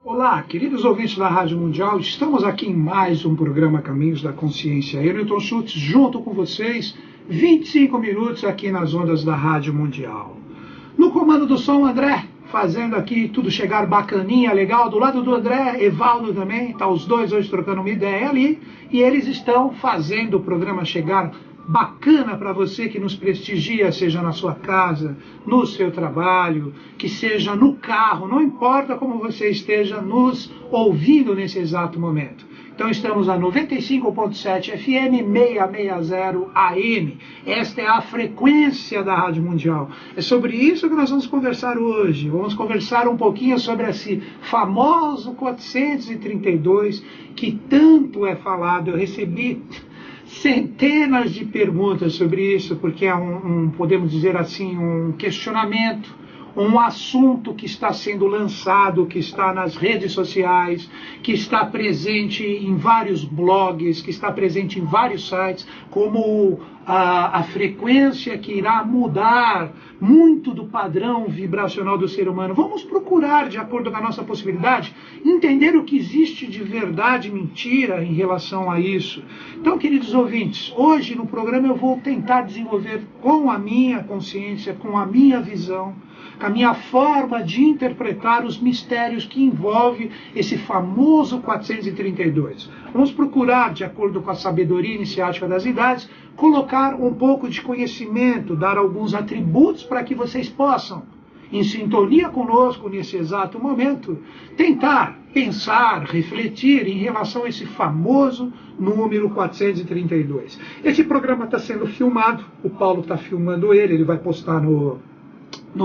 Olá, queridos ouvintes da Rádio Mundial, estamos aqui em mais um programa Caminhos da Consciência. Eu, Newton Schultz, junto com vocês, 25 minutos aqui nas ondas da Rádio Mundial. No comando do som, André, fazendo aqui tudo chegar bacaninha, legal. Do lado do André, Evaldo também, tá os dois hoje trocando uma ideia ali. E eles estão fazendo o programa chegar bacana para você que nos prestigia, seja na sua casa, no seu trabalho, que seja no carro, não importa como você esteja nos ouvindo nesse exato momento. Então estamos a 95.7 FM, 660 AM. Esta é a frequência da Rádio Mundial. É sobre isso que nós vamos conversar hoje. Vamos conversar um pouquinho sobre esse famoso 432 que tanto é falado. Eu recebi centenas de perguntas sobre isso, porque é podemos dizer assim, um questionamento, um assunto que está sendo lançado, que está nas redes sociais, que está presente em vários blogs, que está presente em vários sites, como a frequência que irá mudar muito do padrão vibracional do ser humano. Vamos procurar, de acordo com a nossa possibilidade, entender o que existe de verdade e mentira em relação a isso. Então, queridos ouvintes, hoje no programa eu vou tentar desenvolver com a minha consciência, com a minha visão, com a minha forma de interpretar os mistérios que envolve esse famoso 432. Vamos procurar, de acordo com a sabedoria iniciática das idades, colocar um pouco de conhecimento, dar alguns atributos para que vocês possam, em sintonia conosco nesse exato momento, tentar pensar, refletir em relação a esse famoso número 432. Esse programa está sendo filmado, o Paulo está filmando ele vai postar no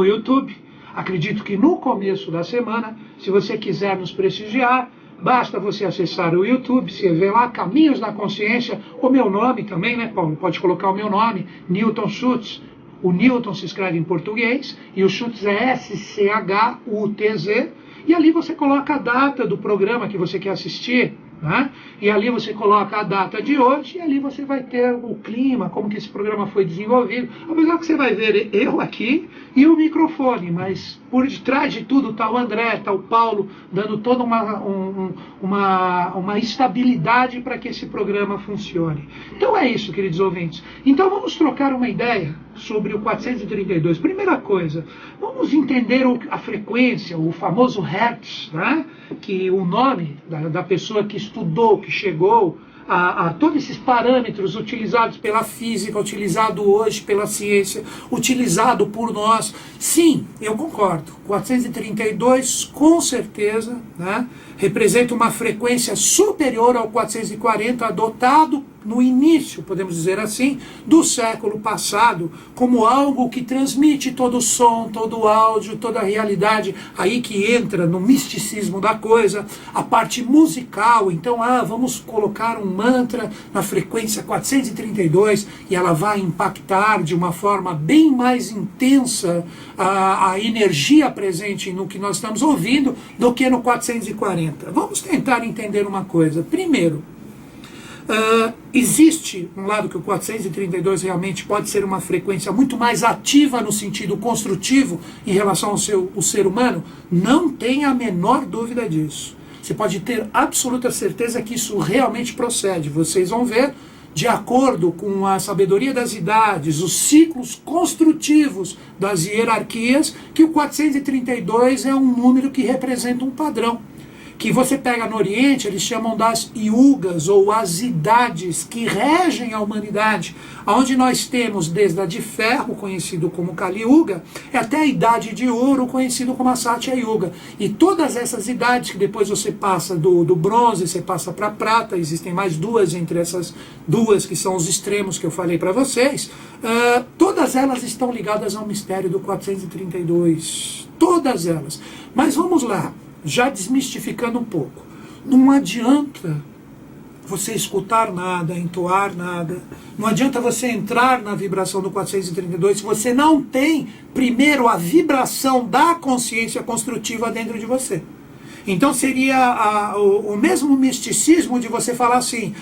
YouTube. Acredito que no começo da semana, se você quiser nos prestigiar, basta você acessar o YouTube, você vê lá Caminhos da Consciência, o meu nome também, né, Paulo? Pode colocar o meu nome, Newton Schultz. O Newton se escreve em português e o Schultz é S-C-H-U-T-Z. E ali você coloca a data do programa que você quer assistir, né? E ali você coloca a data de hoje e ali você vai ter o clima, como que esse programa foi desenvolvido. Apesar que você vai ver eu aqui e o microfone, mas por detrás de tudo está o André, está o Paulo, dando toda uma estabilidade para que esse programa funcione. Então é isso, queridos ouvintes. Então vamos trocar uma ideia sobre o 432. Primeira coisa, vamos entender a frequência, o famoso Hertz, né? Que o nome da pessoa que estudou, que chegou a todos esses parâmetros utilizados pela física, utilizado hoje pela ciência, utilizado por nós. Sim, eu concordo. 432, com certeza, né, representa uma frequência superior ao 440 adotado no início, podemos dizer assim, do século passado, como algo que transmite todo o som, todo o áudio, toda a realidade, aí que entra no misticismo da coisa, a parte musical. Então, vamos colocar um mantra na frequência 432 e ela vai impactar de uma forma bem mais intensa a energia presente no que nós estamos ouvindo do que no 440. Vamos tentar entender uma coisa. Primeiro, existe um lado que o 432 realmente pode ser uma frequência muito mais ativa no sentido construtivo em relação ao ser humano? Não tenha a menor dúvida disso. Você pode ter absoluta certeza que isso realmente procede. Vocês vão ver, de acordo com a sabedoria das idades, os ciclos construtivos das hierarquias, que o 432 é um número que representa um padrão. Que você pega no Oriente, eles chamam das yugas, ou as idades que regem a humanidade, onde nós temos desde a de ferro, conhecido como Kali Yuga, até a idade de ouro, conhecido como a Satya Yuga. E todas essas idades, que depois você passa do bronze, você passa para a prata, existem mais duas entre essas duas, que são os extremos que eu falei para vocês, todas elas estão ligadas ao mistério do 432. Todas elas. Mas vamos lá. Já desmistificando um pouco, não adianta você escutar nada, entoar nada, não adianta você entrar na vibração do 432 se você não tem, primeiro, a vibração da consciência construtiva dentro de você. Então seria o mesmo misticismo de você falar assim,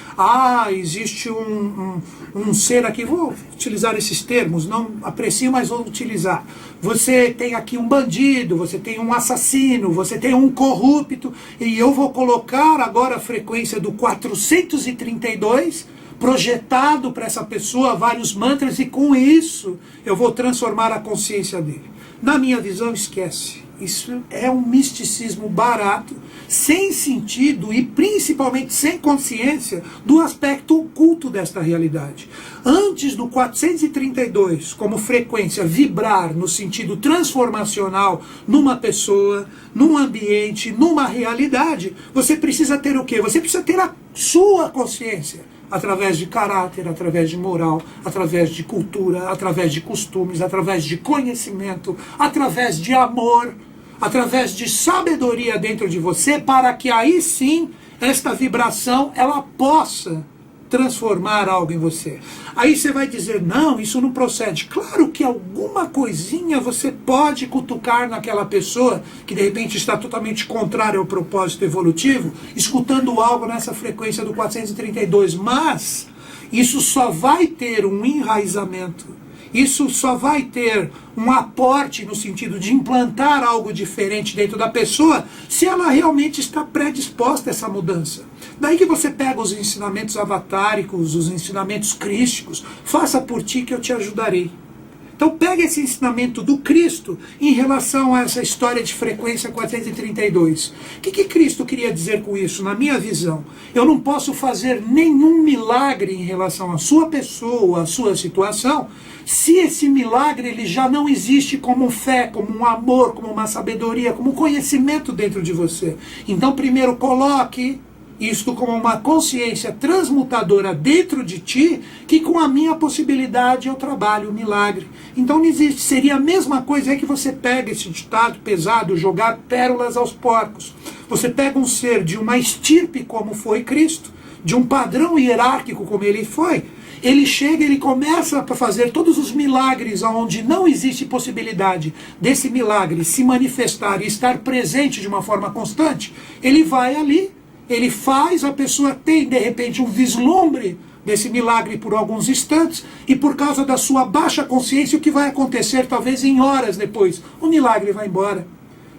existe um ser aqui, vou utilizar esses termos, não aprecio, mas vou utilizar. Você tem aqui um bandido, você tem um assassino, você tem um corrupto, e eu vou colocar agora a frequência do 432, projetado para essa pessoa vários mantras, e com isso eu vou transformar a consciência dele. Na minha visão, esquece. Isso é um misticismo barato, sem sentido e principalmente sem consciência do aspecto oculto desta realidade. Antes do 432, como frequência, vibrar no sentido transformacional numa pessoa, num ambiente, numa realidade, você precisa ter o quê? Você precisa ter a sua consciência. Através de caráter, através de moral, através de cultura, através de costumes, através de conhecimento, através de amor, através de sabedoria dentro de você, para que aí sim, esta vibração, ela possa transformar algo em você. Aí você vai dizer, não, isso não procede. Claro que alguma coisinha você pode cutucar naquela pessoa que de repente está totalmente contrária ao propósito evolutivo, escutando algo nessa frequência do 432, mas isso só vai ter um enraizamento, isso só vai ter um aporte no sentido de implantar algo diferente dentro da pessoa se ela realmente está predisposta a essa mudança. Daí que você pega os ensinamentos avatáricos, os ensinamentos crísticos, faça por ti que eu te ajudarei. Então pega esse ensinamento do Cristo em relação a essa história de frequência 432. O que Cristo queria dizer com isso? Na minha visão, eu não posso fazer nenhum milagre em relação à sua pessoa, à sua situação, se esse milagre ele já não existe como fé, como um amor, como uma sabedoria, como um conhecimento dentro de você. Então primeiro coloque isto como uma consciência transmutadora dentro de ti, que com a minha possibilidade eu trabalho o milagre. Então não existe, seria a mesma coisa aí que você pega esse ditado pesado, jogar pérolas aos porcos. Você pega um ser de uma estirpe como foi Cristo, de um padrão hierárquico como ele foi, ele chega, ele começa a fazer todos os milagres onde não existe possibilidade desse milagre se manifestar e estar presente de uma forma constante, ele vai ali, ele faz, a pessoa tem de repente um vislumbre desse milagre por alguns instantes, e por causa da sua baixa consciência, o que vai acontecer talvez em horas depois? O milagre vai embora.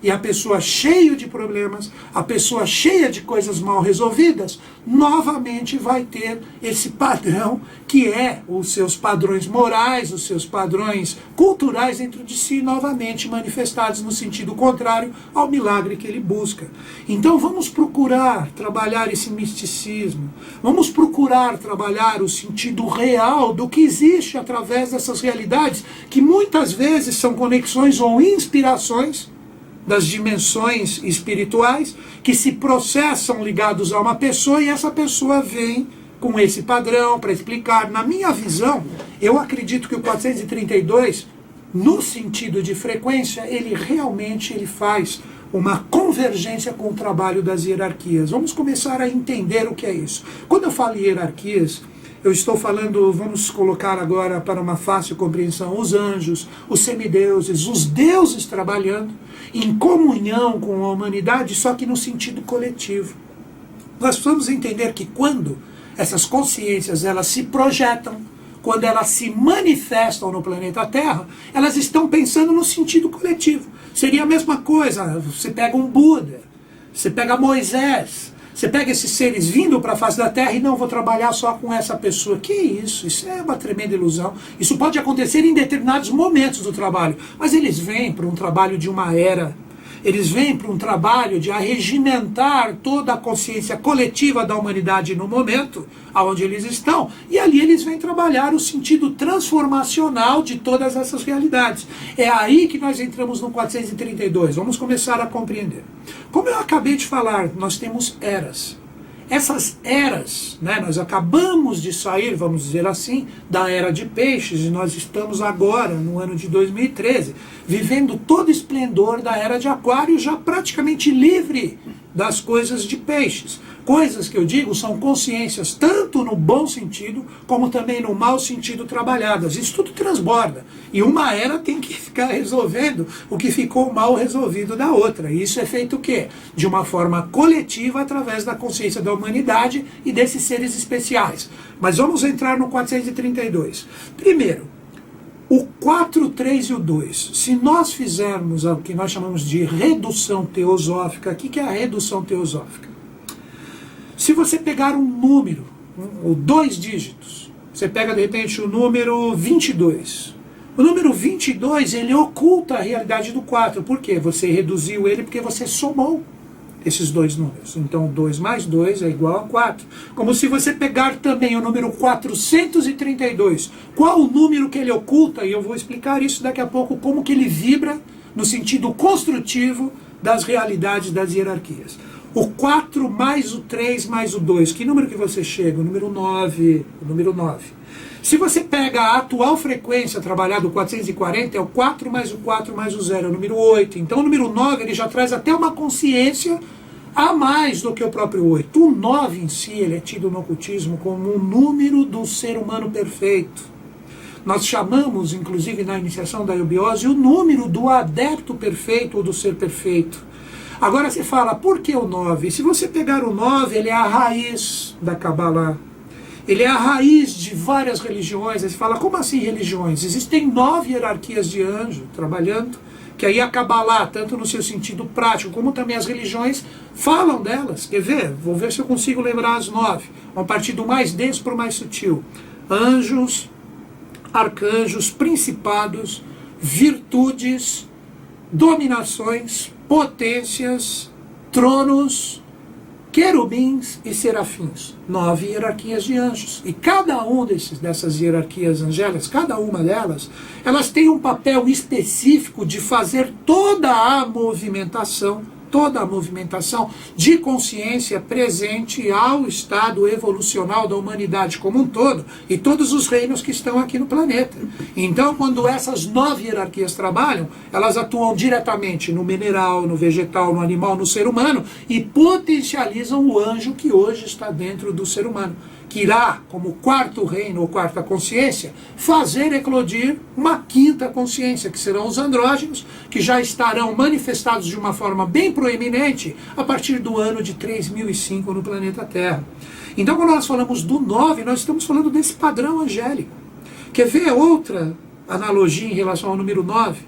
E a pessoa cheia de problemas, a pessoa cheia de coisas mal resolvidas, novamente vai ter esse padrão que é os seus padrões morais, os seus padrões culturais dentro de si, novamente manifestados no sentido contrário ao milagre que ele busca. Então vamos procurar trabalhar esse misticismo, vamos procurar trabalhar o sentido real do que existe através dessas realidades, que muitas vezes são conexões ou inspirações das dimensões espirituais que se processam ligados a uma pessoa, e essa pessoa vem com esse padrão para explicar. Na minha visão, eu acredito que o 432, no sentido de frequência, ele realmente faz uma convergência com o trabalho das hierarquias. Vamos começar a entender o que é isso. Quando eu falo em hierarquias, eu estou falando, vamos colocar agora para uma fácil compreensão, os anjos, os semideuses, os deuses trabalhando em comunhão com a humanidade, só que no sentido coletivo. Nós precisamos entender que quando essas consciências elas se projetam, quando elas se manifestam no planeta Terra, elas estão pensando no sentido coletivo. Seria a mesma coisa, você pega um Buda, você pega Moisés, você pega esses seres vindo para a face da Terra e não vou trabalhar só com essa pessoa. Que isso? Isso é uma tremenda ilusão. Isso pode acontecer em determinados momentos do trabalho, mas eles vêm para um trabalho de uma era. Eles vêm para um trabalho de arregimentar toda a consciência coletiva da humanidade no momento onde eles estão, e ali eles vêm trabalhar o sentido transformacional de todas essas realidades. É aí que nós entramos no 432. Vamos começar a compreender. Como eu acabei de falar, nós temos eras. Essas eras, nós acabamos de sair, vamos dizer assim, da era de peixes, e nós estamos agora, no ano de 2013, vivendo todo o esplendor da era de aquário, já praticamente livre das coisas de peixes. Coisas que eu digo são consciências, tanto no bom sentido, como também no mau sentido trabalhadas. Isso tudo transborda. E uma era tem que ficar resolvendo o que ficou mal resolvido da outra. E isso é feito o quê? De uma forma coletiva, através da consciência da humanidade e desses seres especiais. Mas vamos entrar no 432. Primeiro, o 4, 3 e o 2. Se nós fizermos o que nós chamamos de redução teosófica, o que é a redução teosófica? Se você pegar um número, ou 2 dígitos, você pega de repente o número 22. O número 22, ele oculta a realidade do 4. Por quê? Você reduziu ele porque você somou esses 2 números. Então 2 mais 2 é igual a 4. Como se você pegar também o número 432. Qual o número que ele oculta? E eu vou explicar isso daqui a pouco, como que ele vibra no sentido construtivo das realidades das hierarquias. O 4 mais o 3 mais o 2, que número que você chega? O número 9. O número 9. Se você pega a atual frequência trabalhada, o 440, é o 4 mais o 4 mais o 0, é o número 8. Então o número 9 ele já traz até uma consciência a mais do que o próprio 8. O 9 em si ele é tido no ocultismo como um número do ser humano perfeito. Nós chamamos, inclusive na iniciação da eubiose, o número do adepto perfeito ou do ser perfeito. Agora você fala, por que o 9? Se você pegar o 9, ele é a raiz da Kabbalah. Ele é a raiz de várias religiões. Aí você fala, como assim religiões? Existem 9 hierarquias de anjo trabalhando, que aí a Kabbalah, tanto no seu sentido prático, como também as religiões, falam delas. Quer ver? Vou ver se eu consigo lembrar as 9. Vamos partir do mais denso para o mais sutil. Anjos, arcanjos, principados, virtudes, dominações, potências, tronos, querubins e serafins. 9 hierarquias de anjos. E cada um dessas hierarquias angélicas, cada uma delas, elas têm um papel específico de fazer toda a movimentação de consciência presente ao estado evolucional da humanidade como um todo e todos os reinos que estão aqui no planeta. Então, quando essas 9 hierarquias trabalham, elas atuam diretamente no mineral, no vegetal, no animal, no ser humano e potencializam o anjo que hoje está dentro do ser humano, que irá, como 4º reino ou 4ª consciência, fazer eclodir uma 5ª consciência, que serão os andrógenos, que já estarão manifestados de uma forma bem proeminente a partir do ano de 3005 no planeta Terra. Então, quando nós falamos do 9, nós estamos falando desse padrão angélico. Quer ver outra analogia em relação ao número 9?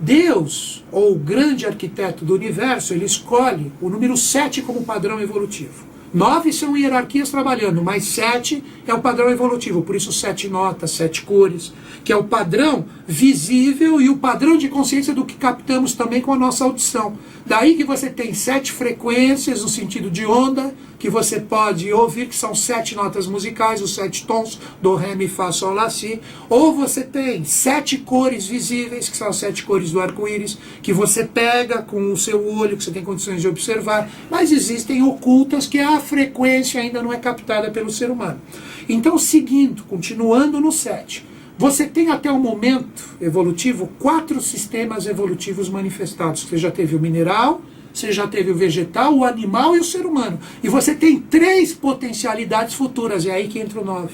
Deus, ou o grande arquiteto do universo, ele escolhe o número 7 como padrão evolutivo. 9 são hierarquias trabalhando, mas 7 é o padrão evolutivo, por isso 7 notas, 7 cores, que é o padrão visível e o padrão de consciência do que captamos também com a nossa audição. Daí que você tem 7 frequências no sentido de onda, que você pode ouvir, que são 7 notas musicais, os 7 tons, do, ré, mi, fá, sol, lá, si. Ou você tem 7 cores visíveis, que são as 7 cores do arco-íris, que você pega com o seu olho, que você tem condições de observar, mas existem ocultas que a frequência ainda não é captada pelo ser humano. Então, seguindo, continuando no 7, você tem até o momento evolutivo 4 sistemas evolutivos manifestados. Você já teve o mineral, você já teve o vegetal, o animal e o ser humano. E você tem 3 potencialidades futuras, é aí que entra o 9.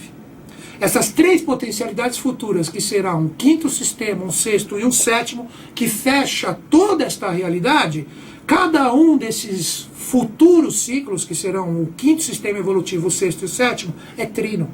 Essas 3 potencialidades futuras, que serão um 5º sistema, um 6º e um 7º, que fecha toda esta realidade, cada um desses futuros ciclos, que serão o 5º sistema evolutivo, o 6º e o 7º, é trino.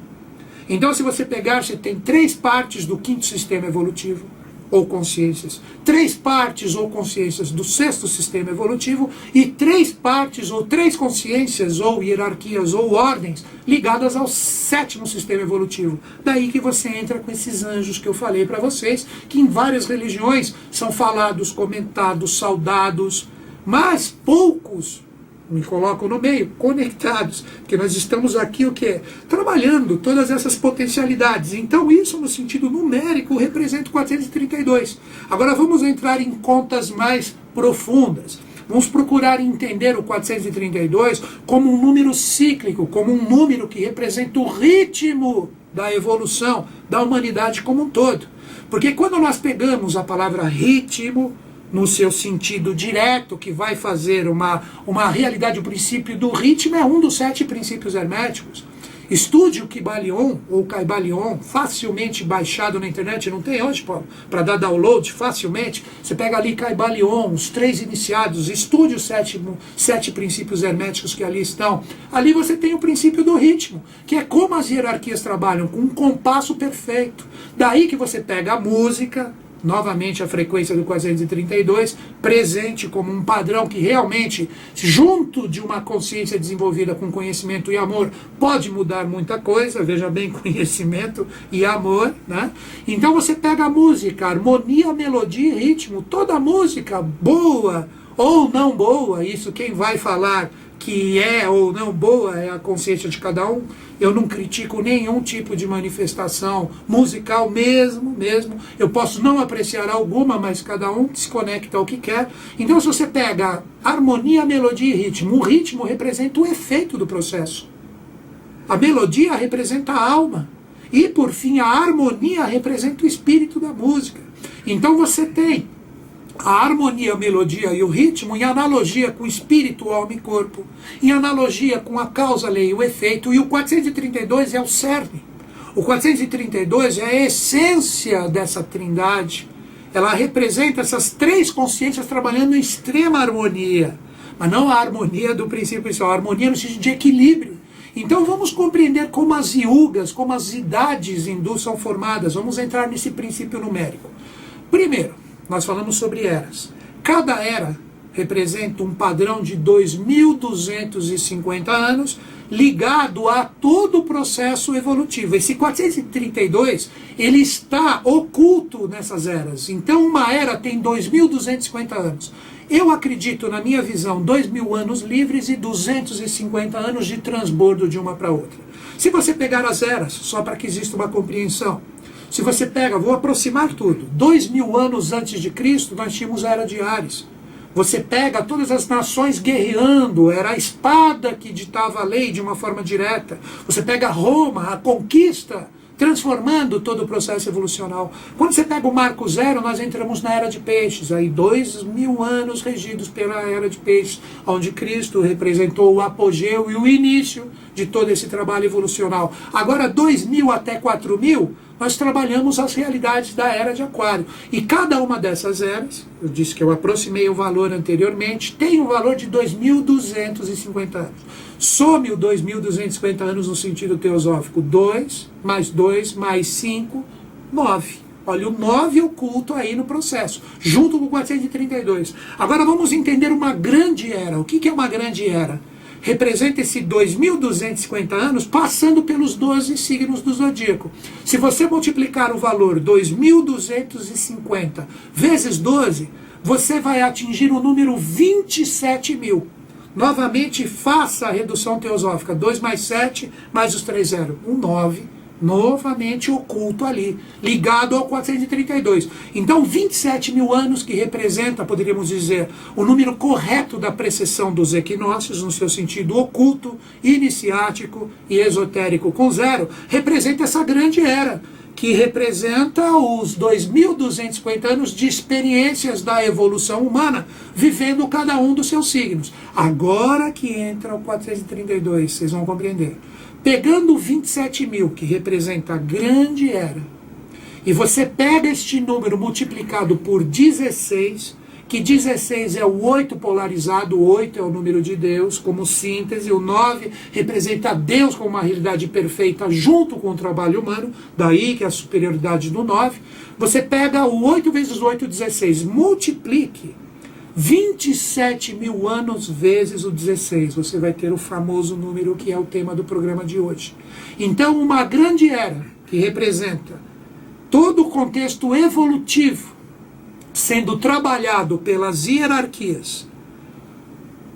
Então, se você pegar, você tem 3 partes do 5º sistema evolutivo, ou consciências, 3 partes ou consciências do 6º sistema evolutivo e 3 partes ou 3 consciências ou hierarquias ou ordens ligadas ao 7º sistema evolutivo. Daí que você entra com esses anjos que eu falei para vocês, que em várias religiões são falados, comentados, saudados, mas poucos me colocam no meio, conectados, porque nós estamos aqui o quê? Trabalhando todas essas potencialidades. Então isso no sentido numérico representa o 432. Agora vamos entrar em contas mais profundas. Vamos procurar entender o 432 como um número cíclico, como um número que representa o ritmo da evolução da humanidade como um todo. Porque quando nós pegamos a palavra ritmo, no seu sentido direto, que vai fazer uma realidade, o princípio do ritmo é um dos 7 princípios herméticos. Estude o Kybalion ou Kybalion, facilmente baixado na internet, não tem hoje para dar download facilmente. Você pega ali Kybalion, os 3 iniciados, estude os 7 princípios herméticos que ali estão. Ali você tem o princípio do ritmo, que é como as hierarquias trabalham, com um compasso perfeito. Daí que você pega a música, novamente a frequência do 432, presente como um padrão que realmente, junto de uma consciência desenvolvida com conhecimento e amor, pode mudar muita coisa, veja bem, conhecimento e amor, né? Então você pega a música, harmonia, melodia e ritmo, toda música, boa ou não boa, isso quem vai falar que é ou não boa é a consciência de cada um. Eu não critico nenhum tipo de manifestação musical mesmo. Eu posso não apreciar alguma, mas cada um se conecta ao que quer. Então, se você pega harmonia, melodia e ritmo, o ritmo representa o efeito do processo. A melodia representa a alma. E, por fim, a harmonia representa o espírito da música. Então, você tem a harmonia, a melodia e o ritmo em analogia com espírito, alma e corpo, em analogia com a causa, lei e o efeito, e o 432 é o cerne. O 432 é a essência dessa trindade. Ela representa essas 3 consciências trabalhando em extrema harmonia, mas não a harmonia do princípio principal, a harmonia no sentido de equilíbrio. Então vamos compreender como as yugas, como as idades hindus são formadas. Vamos entrar nesse princípio numérico. Primeiro, nós falamos sobre eras. Cada era representa um padrão de 2.250 anos ligado a todo o processo evolutivo. Esse 432, ele está oculto nessas eras. Então uma era tem 2.250 anos. Eu acredito, na minha visão, 2.000 anos livres e 250 anos de transbordo de uma para outra. Se você pegar as eras, só para que exista uma compreensão, se você pega, vou aproximar tudo, 2.000 anos antes de Cristo, nós tínhamos a era de Ares. Você pega todas as nações guerreando, era a espada que ditava a lei de uma forma direta. Você pega Roma, a conquista, transformando todo o processo evolucional. Quando você pega o marco zero, nós entramos na era de peixes, aí 2.000 anos regidos pela era de peixes, onde Cristo representou o apogeu e o início de todo esse trabalho evolucional. Agora 2.000 até 4.000, nós trabalhamos as realidades da era de Aquário. E cada uma dessas eras, eu disse que eu aproximei o valor anteriormente, tem um valor de 2.250 anos. Some o 2.250 anos no sentido teosófico. 2 mais 5, 9. Olha, o 9 oculto aí no processo, junto com o 432. Agora vamos entender uma grande era. O que é uma grande era? Representa esse 2.250 anos passando pelos 12 signos do zodíaco. Se você multiplicar o valor 2.250 vezes 12, você vai atingir o número 27.000. Novamente, faça a redução teosófica. 2 mais 7, mais os 3 zeros. 9. Novamente oculto ali, ligado ao 432. Então, 27.000 anos que representa, poderíamos dizer, o número correto da precessão dos equinócios, no seu sentido oculto, iniciático e esotérico com 0, representa essa grande era, que representa os 2.250 anos de experiências da evolução humana, vivendo cada um dos seus signos. Agora que entra o 432, vocês vão compreender. Pegando 27.000, que representa a grande era, e você pega este número multiplicado por 16, que 16 é o 8 polarizado, o 8 é o número de Deus, como síntese, o 9 representa Deus como uma realidade perfeita junto com o trabalho humano, daí que é a superioridade do 9. Você pega o 8 vezes 8, 16, multiplique 27.000 anos vezes o 16, você vai ter o famoso número que é o tema do programa de hoje. Então, uma grande era que representa todo o contexto evolutivo sendo trabalhado pelas hierarquias,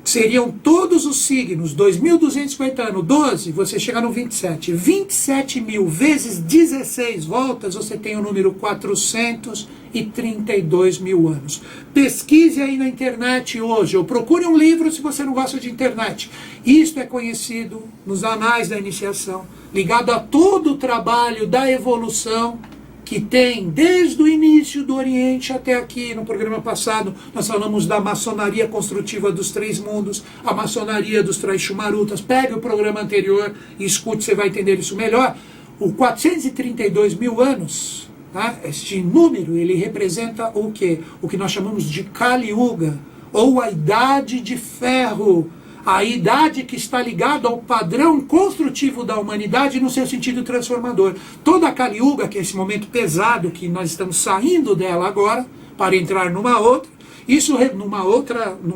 seriam todos os signos, 2.250 anos, 12, você chega no 27. 27.000 vezes 16 voltas, você tem o número 432.000 anos. Pesquise aí na internet hoje, ou procure um livro se você não gosta de internet. Isto é conhecido nos anais da iniciação, ligado a todo o trabalho da evolução que tem desde o início do Oriente até aqui. No programa passado nós falamos da maçonaria construtiva dos três mundos, a maçonaria dos Traishumarutas. Pegue o programa anterior e escute, você vai entender isso melhor. O 432 mil anos, tá? Este número, ele representa o quê? O que nós chamamos de Kali Yuga, ou a Idade de Ferro, a idade que está ligada ao padrão construtivo da humanidade no seu sentido transformador. Toda a Kali Yuga, que é esse momento pesado que nós estamos saindo dela agora, para entrar numa outra, isso num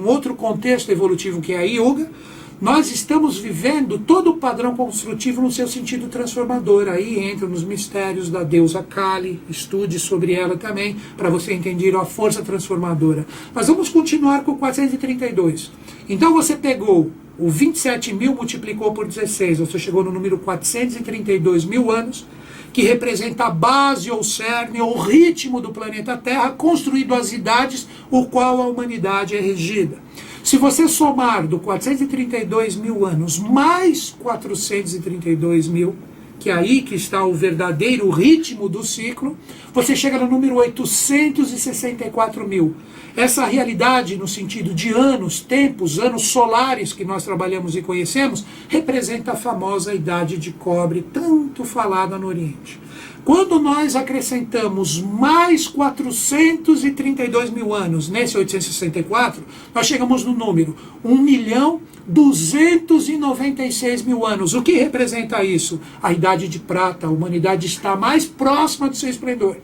outro contexto evolutivo que é a Yuga, nós estamos vivendo todo o padrão construtivo no seu sentido transformador. Aí entra nos mistérios da deusa Kali, estude sobre ela também, para você entender a força transformadora. Mas vamos continuar com o 432. Então você pegou o 27 mil, multiplicou por 16, você chegou no número 432 mil anos, que representa a base ou cerne ou ritmo do planeta Terra, construído as idades, o qual a humanidade é regida. Se você somar do 432 mil anos mais 432 mil, que é aí que está o verdadeiro ritmo do ciclo, você chega no número 864 mil. Essa realidade, no sentido de anos, tempos, anos solares que nós trabalhamos e conhecemos, representa a famosa idade de cobre, tanto falada no Oriente. Quando nós acrescentamos mais 432 mil anos nesse 864, nós chegamos no número 1.296.000 anos. O que representa isso? A Idade de Prata, a humanidade está mais próxima do seu esplendor.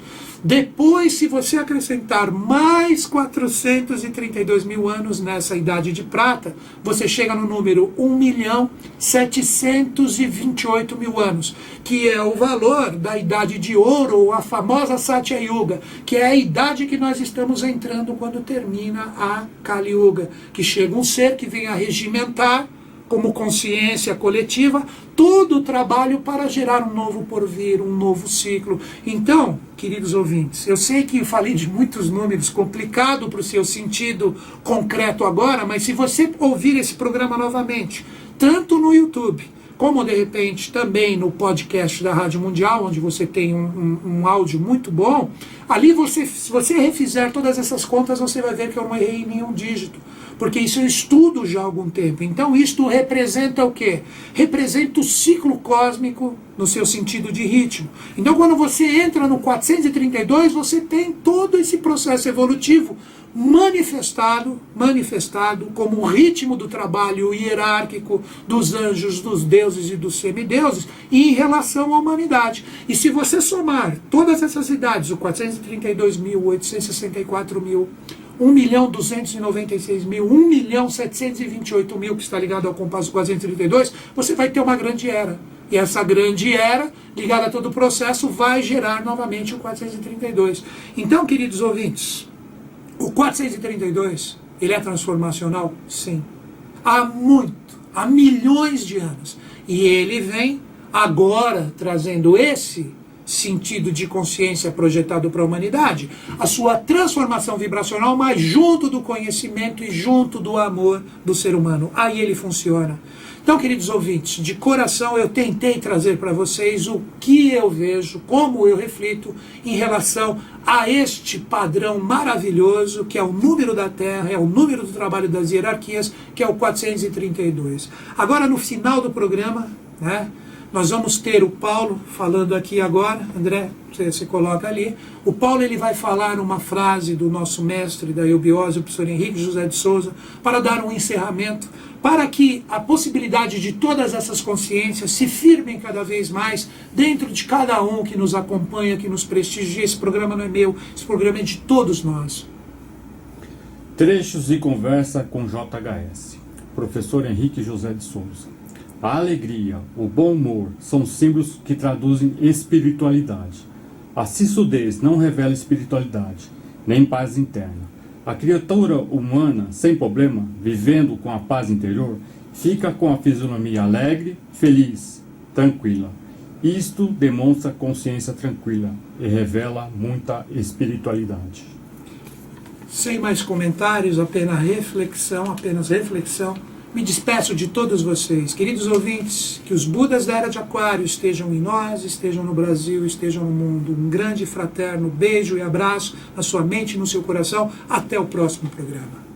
Depois, se você acrescentar mais 432 mil anos nessa Idade de Prata, você chega no número 1.728.000 anos, que é o valor da Idade de Ouro, ou a famosa Satya Yuga, que é a idade que nós estamos entrando quando termina a Kali Yuga, que chega um ser que vem a regimentar, como consciência coletiva, todo o trabalho para gerar um novo porvir, um novo ciclo. Então, queridos ouvintes, eu sei que falei de muitos números, complicado para o seu sentido concreto agora, mas se você ouvir esse programa novamente, tanto no YouTube, como de repente também no podcast da Rádio Mundial, onde você tem um áudio muito bom, ali se você refizer todas essas contas, você vai ver que eu não errei em nenhum dígito, porque isso eu estudo já há algum tempo. Então isto representa o quê? Representa o ciclo cósmico no seu sentido de ritmo. Então quando você entra no 432, você tem todo esse processo evolutivo manifestado como o ritmo do trabalho hierárquico dos anjos, dos deuses e dos semideuses em relação à humanidade. E se você somar todas essas idades, o 432 mil, 864 mil, 1.296.000, 1.728.000, que está ligado ao compasso 432, você vai ter uma grande era. E essa grande era, ligada a todo o processo, vai gerar novamente o 432. Então, queridos ouvintes, o 432, ele é transformacional? Sim. Há milhões de anos. E ele vem agora trazendo esse sentido de consciência projetado para a humanidade, a sua transformação vibracional, mas junto do conhecimento e junto do amor do ser humano. Aí ele funciona. Então, queridos ouvintes, de coração eu tentei trazer para vocês o que eu vejo, como eu reflito em relação a este padrão maravilhoso, que é o número da Terra, é o número do trabalho das hierarquias, que é o 432. Agora, no final do programa, né, nós vamos ter o Paulo falando aqui agora. André, você coloca ali. O Paulo, ele vai falar uma frase do nosso mestre da eubiose, o professor Henrique José de Souza, para dar um encerramento, para que a possibilidade de todas essas consciências se firmem cada vez mais dentro de cada um que nos acompanha, que nos prestigia. Esse programa não é meu, esse programa é de todos nós. Trechos de conversa com JHS, professor Henrique José de Souza. A alegria, o bom humor são símbolos que traduzem espiritualidade. A sissudez não revela espiritualidade, nem paz interna. A criatura humana, sem problema, vivendo com a paz interior, fica com a fisionomia alegre, feliz, tranquila. Isto demonstra consciência tranquila e revela muita espiritualidade. Sem mais comentários, apenas reflexão. Me despeço de todos vocês. Queridos ouvintes, que os Budas da Era de Aquário estejam em nós, estejam no Brasil, estejam no mundo. Um grande e fraterno beijo e abraço na sua mente e no seu coração. Até o próximo programa.